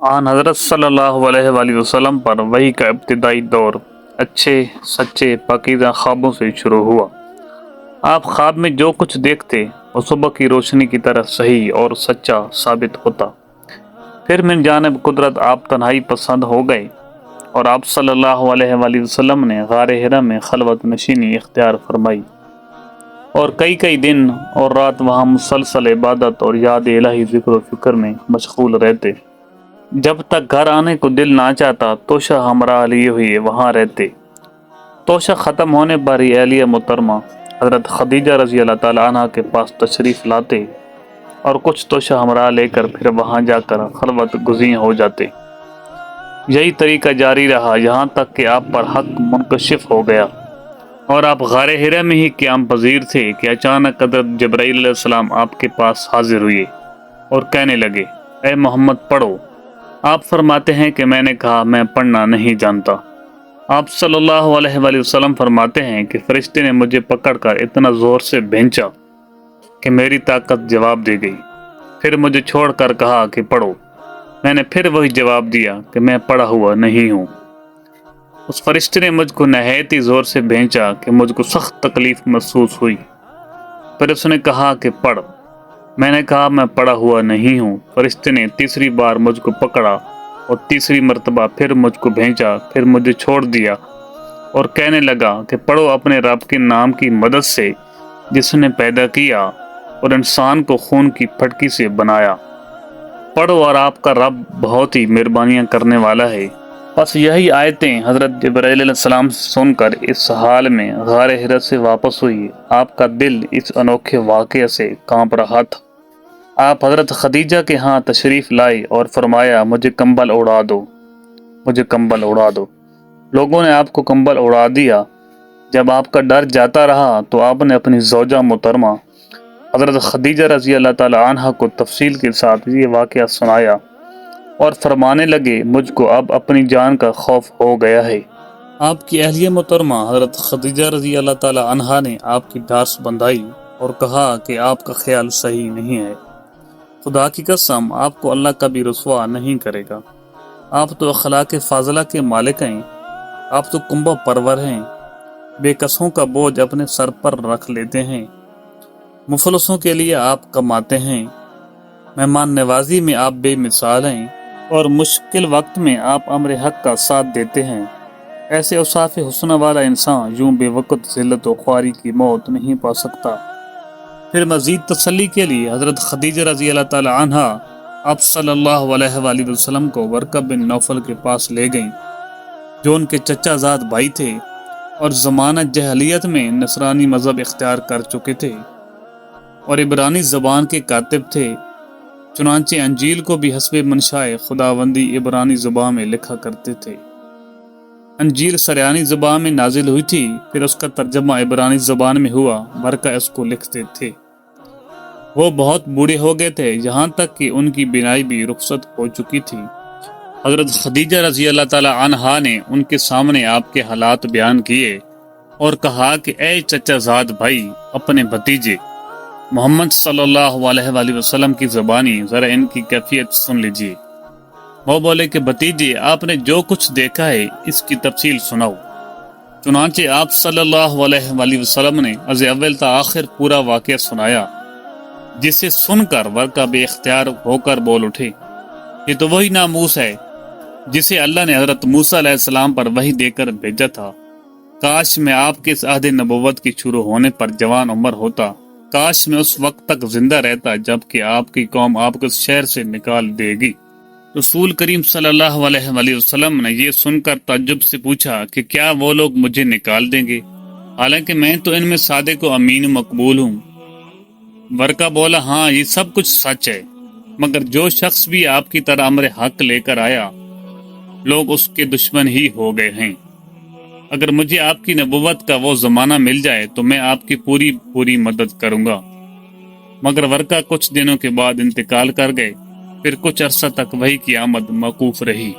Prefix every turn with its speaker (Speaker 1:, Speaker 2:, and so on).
Speaker 1: آن حضرت صلی اللہ علیہ وآلہ وسلم پر وحی کا ابتدائی دور اچھے سچے پاکیزہ خوابوں سے شروع ہوا۔ آپ خواب میں جو کچھ دیکھتے وہ صبح کی روشنی کی طرح صحیح اور سچا ثابت ہوتا۔ پھر من جانب قدرت آپ تنہائی پسند ہو گئے اور آپ صلی اللہ علیہ وآلہ وسلم نے غار حرا میں خلوت نشینی اختیار فرمائی اور کئی دن اور رات وہاں مسلسل عبادت اور یاد الہی ذکر و فکر میں مشغول رہتے۔ جب تک گھر آنے کو دل نہ چاہتا توشہ ہمراہ لیے ہوئے وہاں رہتے۔ توشہ ختم ہونے پر ہی اہلیہ محترمہ حضرت خدیجہ رضی اللہ تعالیٰ عنہ کے پاس تشریف لاتے اور کچھ توشہ ہمراہ لے کر پھر وہاں جا کر خلوت گزین ہو جاتے۔ یہی طریقہ جاری رہا یہاں تک کہ آپ پر حق منکشف ہو گیا اور آپ غار حرا میں ہی قیام پذیر تھے کہ اچانک حضرت جبرائیل علیہ السلام آپ کے پاس حاضر ہوئے اور کہنے لگے، اے محمد پڑھو۔ آپ فرماتے ہیں کہ میں نے کہا میں پڑھنا نہیں جانتا۔ آپ صلی اللہ علیہ وآلہ وسلم فرماتے ہیں کہ فرشتے نے مجھے پکڑ کر اتنا زور سے بھینچا کہ میری طاقت جواب دے گئی، پھر مجھے چھوڑ کر کہا کہ پڑھو۔ میں نے پھر وہی جواب دیا کہ میں پڑھا ہوا نہیں ہوں۔ اس فرشتے نے مجھ کو نہایت ہی زور سے بھینچا کہ مجھ کو سخت تکلیف محسوس ہوئی۔ پھر اس نے کہا کہ پڑھ۔ میں نے کہا میں پڑھا ہوا نہیں ہوں۔ فرشتے نے تیسری بار مجھ کو پکڑا اور تیسری مرتبہ پھر مجھ کو بھینچا، پھر مجھے چھوڑ دیا اور کہنے لگا کہ پڑھو اپنے رب کے نام کی مدد سے جس نے پیدا کیا اور انسان کو خون کی پھٹکی سے بنایا۔ پڑھو اور آپ کا رب بہت ہی مہربانیاں کرنے والا ہے۔ بس یہی آیتیں حضرت جبرائیل علیہ السلام سے سن کر اس حال میں غار حرا سے واپس ہوئی۔ آپ کا دل اس انوکھے واقعے سے کانپ رہا تھا۔ آپ حضرت خدیجہ کے ہاں تشریف لائے اور فرمایا مجھے کمبل اڑا دو، مجھے کمبل اڑا دو۔ لوگوں نے آپ کو کمبل اڑا دیا۔ جب آپ کا ڈر جاتا رہا تو آپ نے اپنی زوجہ محترمہ حضرت خدیجہ رضی اللہ تعالیٰ عنہ کو تفصیل کے ساتھ یہ واقعہ سنایا اور فرمانے لگے مجھ کو اب اپنی جان کا خوف ہو گیا ہے۔ آپ کی اہلیہ محترمہ حضرت خدیجہ رضی اللہ تعالیٰ عنہ نے آپ کی ڈھارس بندھائی اور کہا کہ آپ کا خیال صحیح نہیں ہے۔ خدا کی قسم آپ کو اللہ کبھی رسوا نہیں کرے گا۔ آپ تو اخلاق فاضلہ کے مالک ہیں، آپ تو کنبہ پرور ہیں، بے کسوں کا بوجھ اپنے سر پر رکھ لیتے ہیں، مفلسوں کے لیے آپ کماتے ہیں، مہمان نوازی میں آپ بے مثال ہیں اور مشکل وقت میں آپ امر حق کا ساتھ دیتے ہیں۔ ایسے اوصاف حسنہ والا انسان یوں بے وقت ذلت و خواری کی موت نہیں پا سکتا۔ پھر مزید تسلی کے لیے حضرت خدیجہ رضی اللہ تعالی عنہ آپ صلی اللہ علیہ وآلہ وسلم کو ورقہ بن نوفل کے پاس لے گئیں جو ان کے چچا زاد بھائی تھے اور زمانہ جہلیت میں نصرانی مذہب اختیار کر چکے تھے اور عبرانی زبان کے کاتب تھے۔ چنانچہ انجیل کو بھی حسب منشائے خداوندی عبرانی زبان میں لکھا کرتے تھے۔ انجیل سریانی زبان میں نازل ہوئی تھی، پھر اس کا ترجمہ عبرانی زبان میں ہوا، ورقہ اس کو لکھتے تھے۔ وہ بہت بوڑھے ہو گئے تھے، یہاں تک کہ ان کی بینائی بھی رخصت ہو چکی تھی۔ حضرت خدیجہ رضی اللہ تعالی عنہا نے ان کے سامنے آپ کے حالات بیان کیے اور کہا کہ اے چچا زاد بھائی، اپنے بھتیجے محمد صلی اللہ علیہ وآلہ وسلم کی زبانی ذرا ان کی کیفیت سن لیجیے۔ وہ بولے کہ بھتیجے آپ نے جو کچھ دیکھا ہے اس کی تفصیل سناؤ۔ چنانچہ آپ صلی اللہ علیہ وآلہ وسلم نے از اول تا آخر پورا واقعہ سنایا، جسے سن کر ورقہ بے اختیار ہو کر بول اٹھے، یہ تو وہی ناموس ہے جسے اللہ نے حضرت موسیٰ علیہ السلام پر وحی دے کر بھیجا تھا۔ کاش میں آپ کے اس عہد نبوت کی شروع ہونے پر جوان عمر ہوتا، کاش میں اس وقت تک زندہ رہتا جب کہ آپ کی قوم آپ کو اس شہر سے نکال دے گی۔ رسول کریم صلی اللہ علیہ وآلہ وسلم نے یہ سن کر تعجب سے پوچھا کہ کیا وہ لوگ مجھے نکال دیں گے، حالانکہ میں تو ان میں صادق و امین و مقبول ہوں۔ ورقہ بولا ہاں یہ سب کچھ سچ ہے، مگر جو شخص بھی آپ کی طرح امر حق لے کر آیا لوگ اس کے دشمن ہی ہو گئے ہیں۔ اگر مجھے آپ کی نبوت کا وہ زمانہ مل جائے تو میں آپ کی پوری مدد کروں گا۔ مگر ورقہ کچھ دنوں کے بعد انتقال کر گئے، پھر کچھ عرصہ تک وحی کی آمد موقوف رہی۔